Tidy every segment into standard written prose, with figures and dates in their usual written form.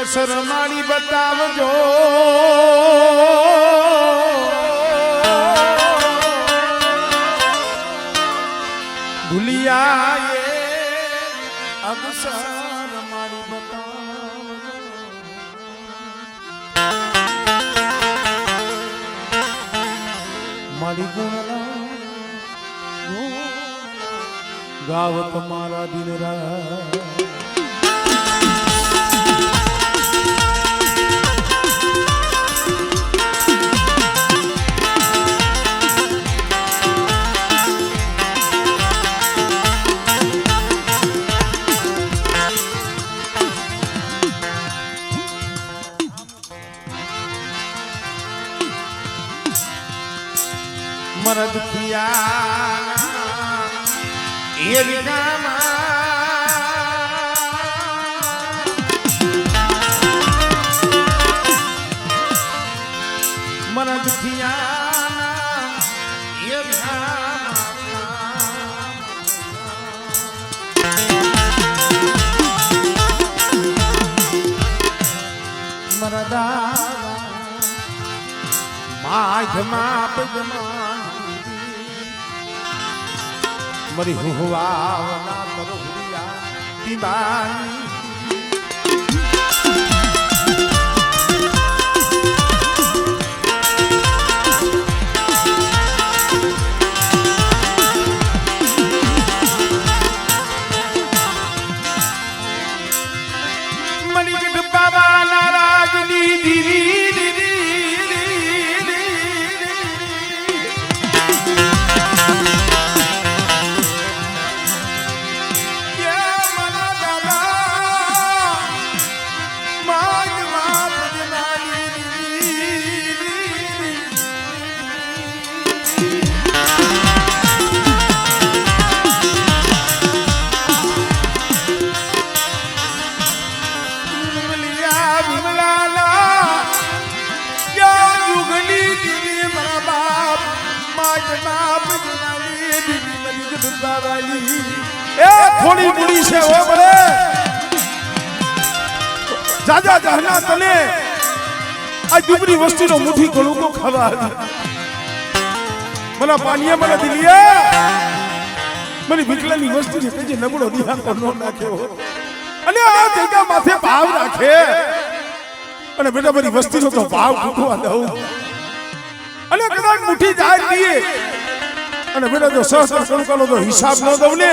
कसर मारी बतावजो भूलिया ये अवसर मारी बतावजो मारी गुणला गावत मारा दिन रात मरद किया ये गामा मरद किया ये मरदा माधमा पजमान मरी हुआ ना करो हुआ दीवानी मरी के बाबा नाराज दी थोड़ी बुरी से हो बड़े जाजा जहना तने आज दुबरी वस्ती नो मुठी गळू को खावा मना पानिया मना दिलिया मनी विकलानी वस्ती ने कजे नबळो दिया को नो नाखे हो અને આ જગ્યા માથે ભાવ રાખે અને બેટા બરી વસ્તી નો તો ભાવ ઉઠવા દઉં અને કદાચ મુઠી જાય દીએ અને બેટા જો સહસ્ત્ર સંકલ્પનો તો હિસાબ ન દઉં ને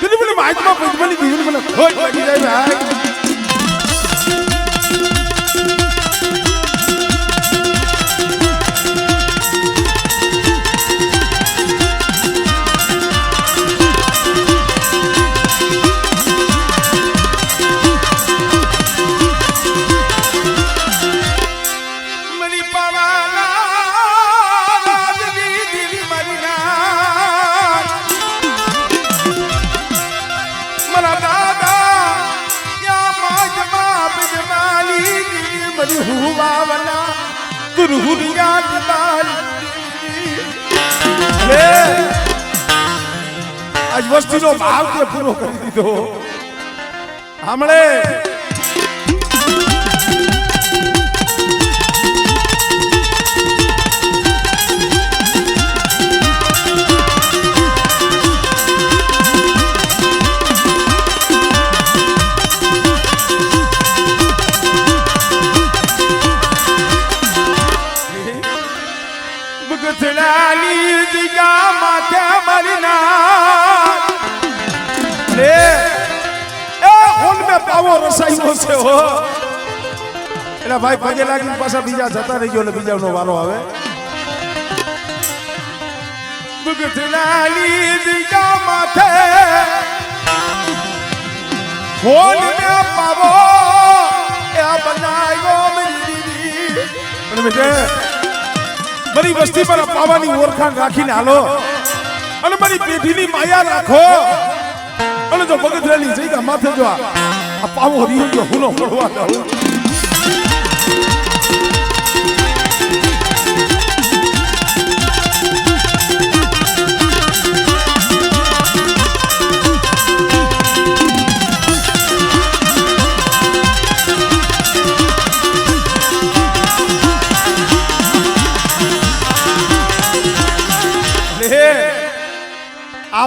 તેની મને માઈકમાં પંચમની દીવની મને ખોટ લાગી જાય ભાઈ आज वस्ती नो भाव के पूरो कर दीधो हमणे રસાઈનો છે હો એટલે ભાઈ પગે લાગીને પાછા બીજા જતા રહી ગયો એટલે બીજાનો વારો આવે બુગતલાલી દીકા માથે ફોન મે પાવો એ બનાયો મેરી દીદી અને બેટે બરી વસ્તી પર પાવાની ઓરખાણ રાખીને હાલો અને મારી પેઢીની માયા રાખો અને જો બગતરાની જગ્યા માથે જો આ પાવો રીયો જો હુનો પડવા દઉં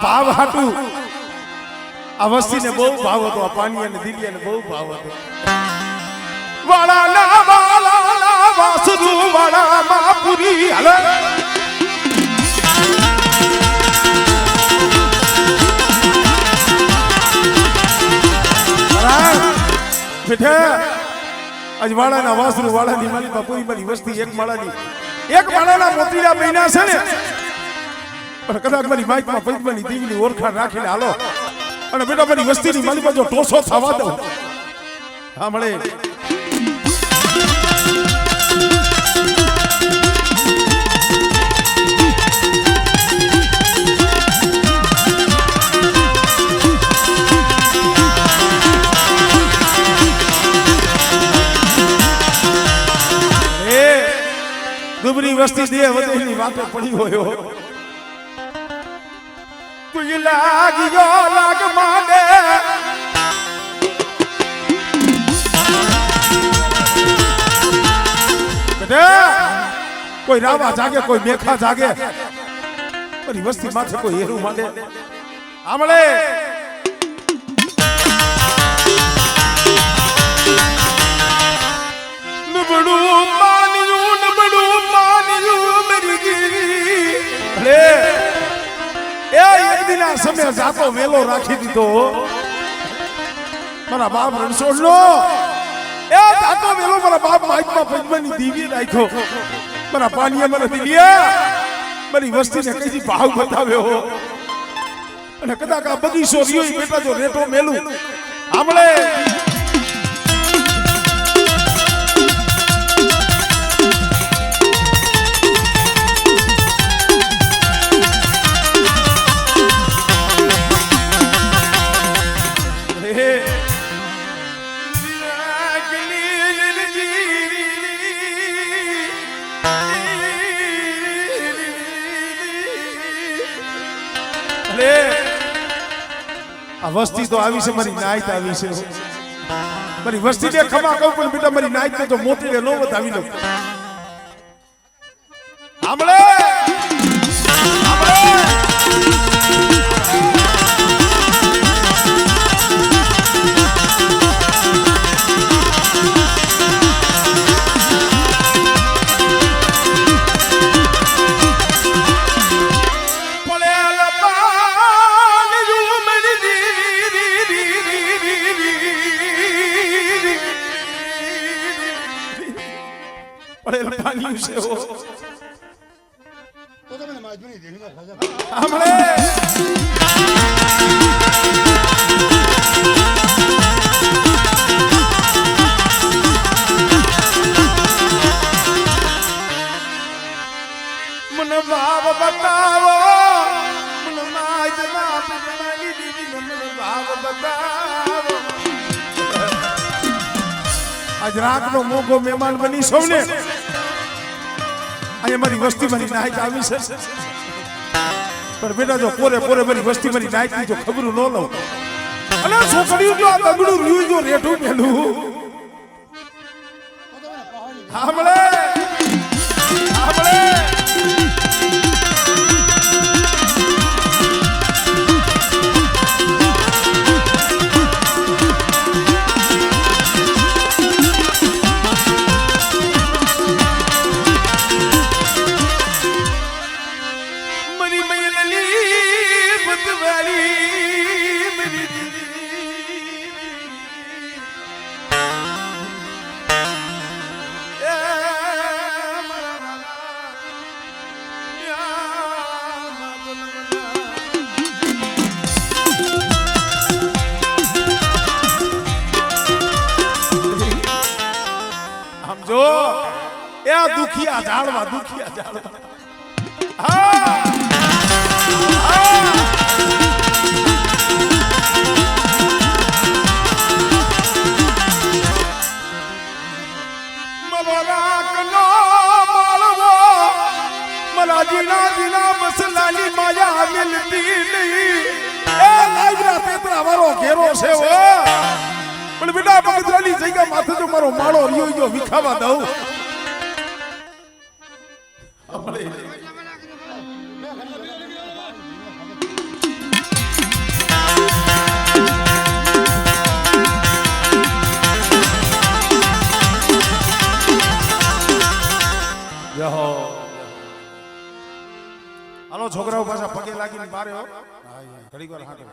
ભાવ હાટું આ વસ્તીને બહુ ભાવ હતો, આ પાણી અને દિલિયાને બહુ ભાવ હતો. વાળાના વાળાના વાસરુ વાળા માપુરી હાલે બેઠા આજ વાળાના વાસરુ વાળાની માલી બાપુરી મારી વસ્તી એક માળાના મોતીડા મહિના છે ને પણ કદાચ મારી માઇકમાં પંચમાની દેવીની ઓળખાણ રાખીને હાલો અને બેટા મારી વસ્તીની માલી બાજુ ટોસો થવા દો. હા મળે દુબરી વસ્તી દેહ વધેની વાતો પડી હોય કોઈ લાગ્યો લાગ માડે બેટા કોઈ રાવા જાગે કોઈ મેખા જાગે મારી વસ્તી માથે કોઈ હેરું માંડે આમળે નબળું માન્યું મેરી ગીરી અરે એ એક દિના સમય જાતો વેલો રાખી દીધો મારા બાપ રણછોડ નો એ જાતો વેલો મારા બાપ માઇકમાં પંચમાની દીવી રાખ્યો મારા પાણીએ મને દિલિયા મારી વસ્તીને કઈથી ભાવ બતાવ્યો અને કદાચ આ બગીચો રહ્યો બેટા જો રેટો મેલું આમળે વસ્તી તો આવી છે મારી નાઈત આવી છે મારી વસ્તી ને ખમા કહું પણ બેટા મારી નાઈત ને તો મોતી ને નો વધાવી લો આમળે પાણી છે હો તો તમે માજબૂરી દેખીને ખાજા આમળે મને ભાવ બતાવો મને માજ ના પીવાની દીદી મને ભાવ બતાવો આજ રાતનો મોગો મહેમાન બની સૌને અહીંયા મારી વસ્તી મારી નાઈટ આવી છે પણ બેટા જો પોરે મારી વસ્તી મારી નાઈટ જો ખબર ન લઉં અને છોકરીઓ જો આ દગડું રહ્યું જો રેઠું મેલું સાંભળે જો એ દુખિયા ઝાડવા હા મરાકનો માળવો મલા જીના મસલાની માયા મિલતી નહીં એ લાઈબ્રા પેતરા વાળો ઘેરો છે ઓ પણ બેટા બગદરાની જગ્યા માથે જો મારો માળો રહ્યો વિખાવા દઉં છોકરાઓ પાછા પગે લાગીને મારે હો ઘડીક વાર હાથ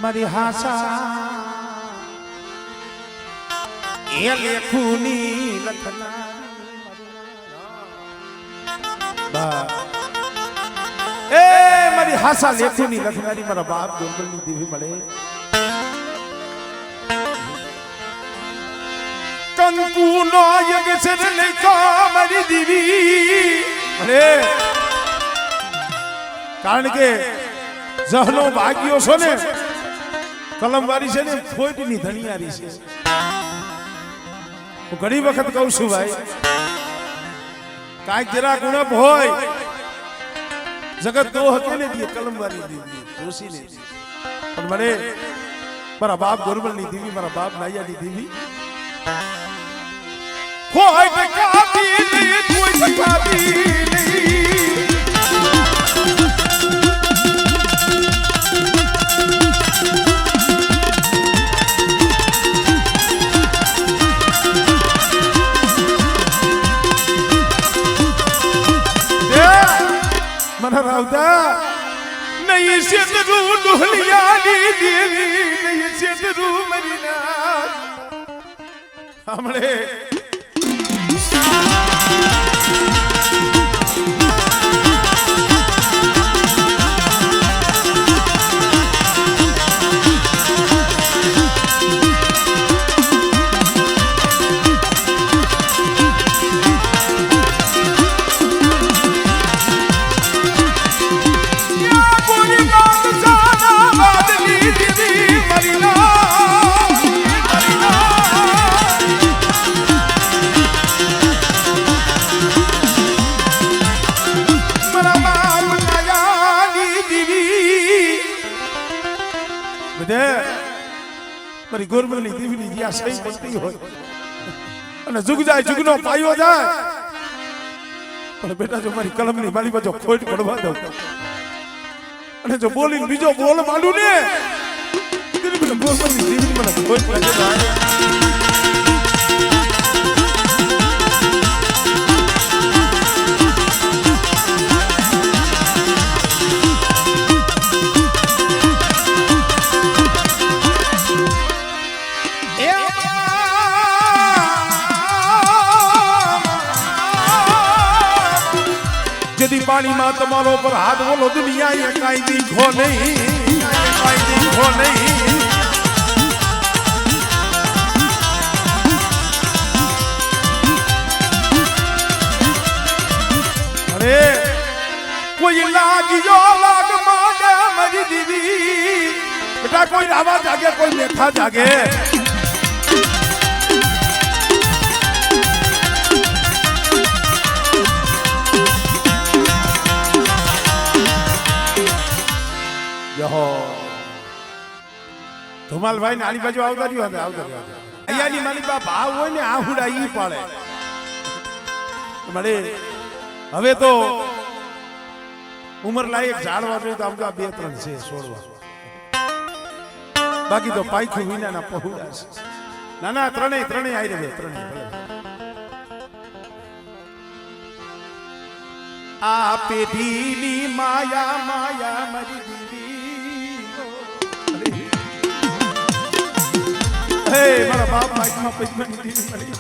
મારી હાસા એ લેખુની લખના એ મારી હાસા લેખુની લખનારી મારા બાપ ગોંડલની દેવી મળે કંકુનો યગ છે લેખો મારી દેવી મળે કારણ કે જહનો ભાગ્યો છો ને કલમવારી છે ને ફોટની ધણિયારી છે હું ઘણી વખત કહું છું ભાઈ કાંઈક જરા ગુણપ હોય જગત તો હકે ને દી કલમવારી દીધી જોશી ને પણ મને મારા બાપ ગોરબલની દીવી મારા બાપ નાયાની દીવી કોઈ ટકાતી નહીં કોઈ ટકાતી નહીં મને રાવતા નહીં સેતરું ડોલિયાની દેવી નહીં સેતરું મરીના હમણે મારી ગોરબલની દીવીની જ્યાં સહી બનતી હોય અને જુગ જાય જુગનો પાયો જાય પણ બેટા જો મારી કલમની મારી બાજુ ખોટ પડવા દઉં અને જો બોલીને બીજો બોલ માંડું ને ગોરબલની દીવીની મને ખોટ પડે यदि पानी में तुम्हारो पर हाथ बोलो दुनिया ये काई दिखो नहीं काई दिखो नहीं अरे कोई लागियो लाग माने मरी दीदी बेटा कोई रावा जागे कोई लेखा जागे ધુમાલ ભાઈ ને આની બાજુ આવતા રહ્યો અહીંયાની મારી બા ભાવ હોય ને આ હુડા ઈ પાડે મળે હવે તો ઉમર લાયક ઝાડવા જોઈએ તો આમકા 2-3 છે છોડવા બાકી તો પાઈખું વિનાના પહોળા છે ના ના ત્રણેય આવી રહે ત્રણેય ભલે આ પેઢીની માયા માયા મારી દીદી હે મારા બાપ માઈકમાં પૈસાની દીવી મળી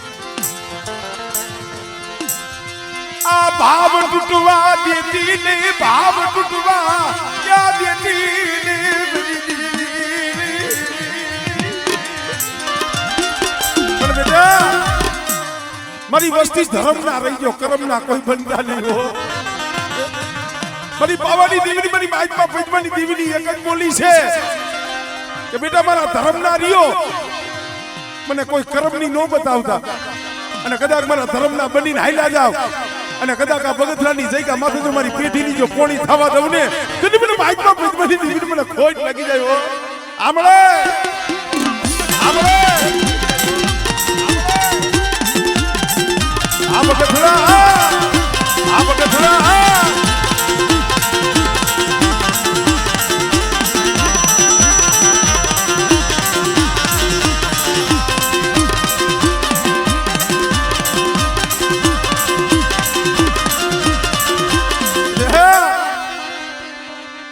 આ ભાવ તૂટવા દેતી ને ભાવ તૂટવા ક્યાં દેતી ને પણ બેટા મારી વસ્તી ધર્મ ના રહી ગયો કર્મ ના કોઈ બંધા નહીં હો મારી બાવાની દીવીની મારી માઈકમાં પૈસાની દીવીની એક જ બોલી છે કે બેટા મારા ધર્મ ના રહ્યો મને કોઈ કર્મની નો બતાવતા અને કદાચ મારા ધર્મના બનીને હાલ્યા જાવ અને કદાચ આ બગથરાની જગ્યા માથે જો મારી પેઢીની જો કોણી થવા દઉં ને તો મને બાઈકમાં બની દીધી મને ખોટ લાગી જાય હો આમળે આમળે આ બગથરા આ બગથરા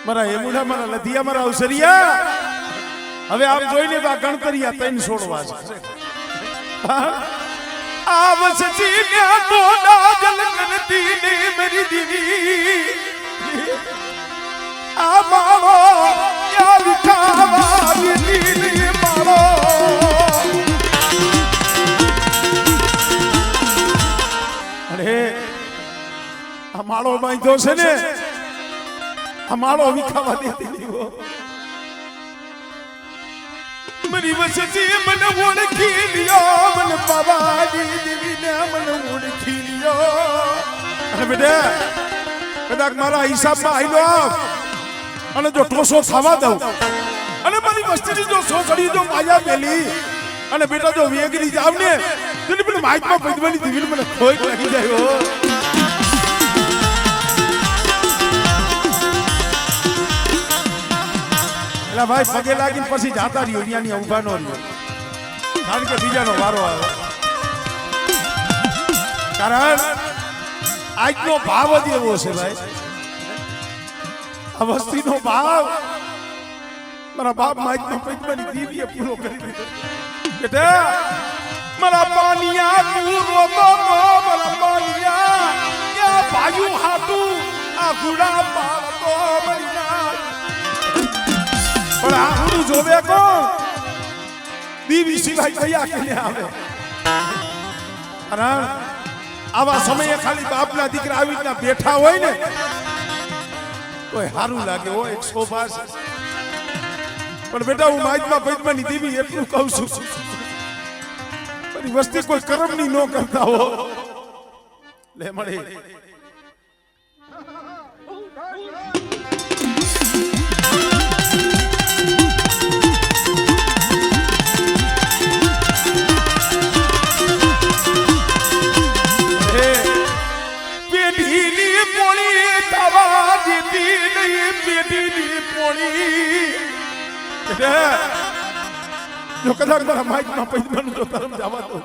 મારા હેમુડા મારા લધિયા મારા અવસરિયા હવે આપ જોઈને તો આ ગણતરિયા તૈન છોડવા છે આવસ જીને મોડા જલ કરતી ને મેરી દીવી આ મારો યા વિખાવા દીની મારો અરે આ માળો બાંધ્યો છે ને અમારો વિખાવા દેતી દીવો મરી વસતી મને ઓળખી લ્યો મને બાબાજી દેવીને મને ઓળખી લ્યો અને બેટા કદાચ મારા હિસાબમાં આઈલો અને જો ટોસો થવા દઉં અને મારી વસ્તીની જો સોસડી જો માયા પેલી અને બેટા જો વેગરી જાવ ને તો મને માઇકમાં પૈદવાની દેવીને મને ખોઈ લાગી જાય હો એલા ભાઈ પગે લાગીને પછી જાતા રહ્યો અહીંયાની ઊભા નો રહ્યો કારણ કે બીજાનો વારો આવે કારણ આજનો ભાવ જ એવો છે ભાઈ આ વસ્તીનો ભાવ મારા બાપ માઇકનો પૈદવાની દીવીએ પૂરો કરી દીધો બેટા મારા પાનિયા તું રોતો મારા પાનિયા યા ભાયું હાટું આ ગુડા પાડતો મરિયા પણ આ હું જોવે કોણ દીવી સિવાય કયા કે આવે કારણ આવા સમયે ખાલી બાપના દીકરા આવી રીતના બેઠા હોય ને તો સારું લાગે હો એક શોભા છે પણ બેટા હું માઇકમાં પૈદમાની દીવી એટલું કહું છું બધી વસ્તી કોઈ કરમની ન કરતા હો લે મળે જો કદાચ મારા માઇકમાં પૈસાનું જો ધર્મ જવા દો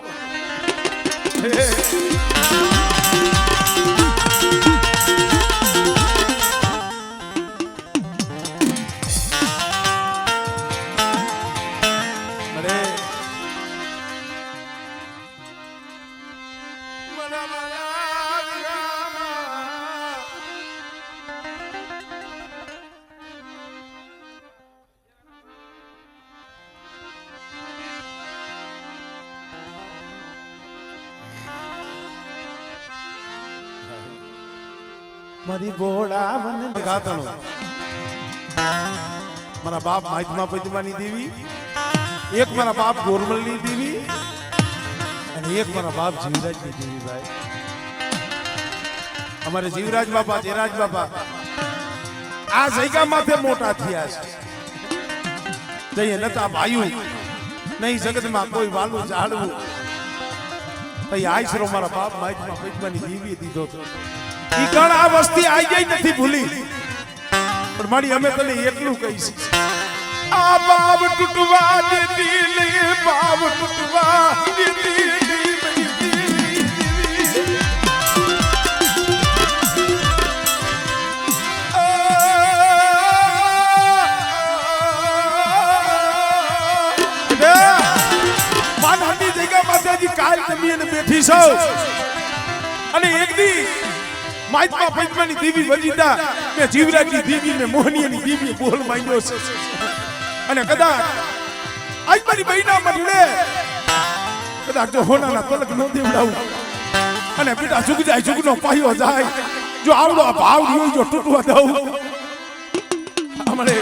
મારી બોળાવન ગાતણો મારા બાપ માઇકમાં પૈદમાની દેવી એક મારા બાપ ગોરમલની દેવી અને એક મારા બાપ જીવરાજની દેવી ભાઈ અમારે જીવરાજ બાપા ચેરાજ બાપા આ જગ્યા માથે મોટા થયા છે જઈએ નતા ભાયું નહીં જગતમાં કોઈ વાલું ઝાડવું ભાઈ આશરો મારા બાપ માઇકમાં પૈદમાની દેવી દીધો હતો ઈ કણ આ વસ્તી આઈ ગઈ નથી ભૂલી પણ મારી અમે તને એટલું કહીશ આ બાપ ટૂટવા દેતી લે બાપ ટૂટવા દેતી માનહાની જગ્યા માતાજી કાલ તમે એને બેઠી છો અને એક દી માઇકમાં પૈદમાની દેવી વજીતા મે જીવરાજની દેવી મે મોહનીની દેવી બોલ માંગ્યો છે અને કદાચ આજ મારી બહેના મળે કદાચ જો હોનાના તલક નો દેવડાવું અને બેટા ઝુક જાય ઝુકનો પાયો જાય જો આવડો ભાવ રહ્યો જો તૂટવા દઉં અમારે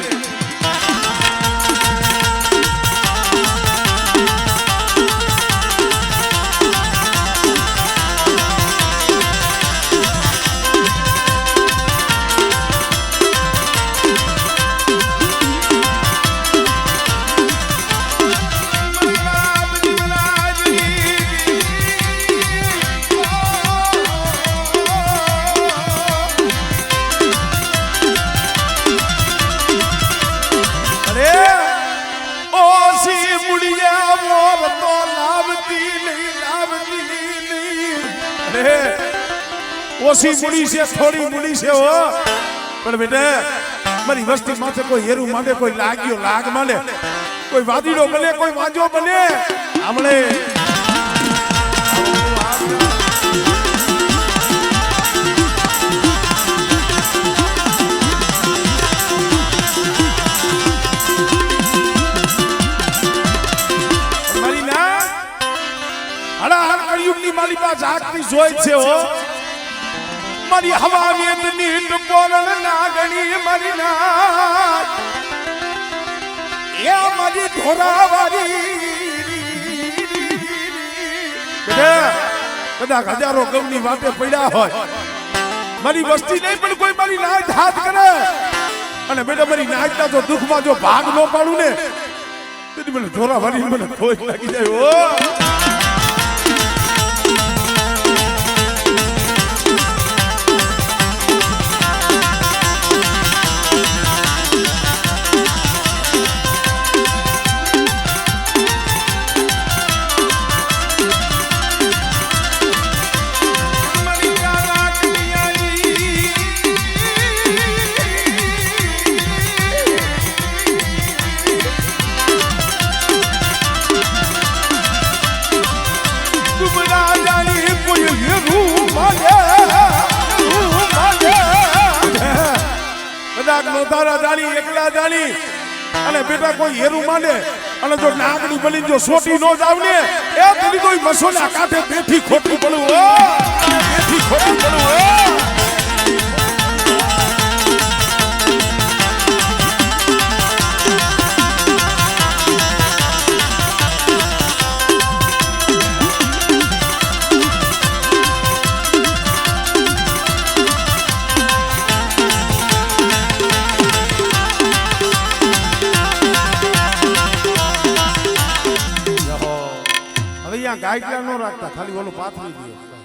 લાવતી નહીં અરે ઓછી મૂડી છે થોડી મૂડી છે હો પણ બેટા મારી વસ્તી માથે કોઈ હેરું માંડે કોઈ લાગ્યો લાગ માંડે કોઈ વાદીડો બને કોઈ વાંજો બને હમણે મારી ના હડા કળિયુગની મારી પાસે જાગતી જોઈ છે હો મારી હવા વેદની ટપોરણ નાગણી મારી ના એ મારી ઢોરાવારી કદાચ હજારો ગમની વાતે પડ્યા હોય મારી વસ્તી નહીં પણ કોઈ મારી નાચ હાથ કરે અને બેટા મારી નાચના જો દુઃખમાં જો ભાગ ન પાડું ને તેથી મને ઢોરાવારી મને ખોજ લાગી જાય ઓ એકલા જાણી અને બેટા કોઈ હેરું માને અને જો નાગની બની જો સોટી નો જાવ ને એ તેની કોઈ મસોલા કાઢે બેઠી ખોટી પડું બેઠી ખોટી પડું ગાઈડલાઈન નો રાખતા ખાલી ઓલું પાથરી દે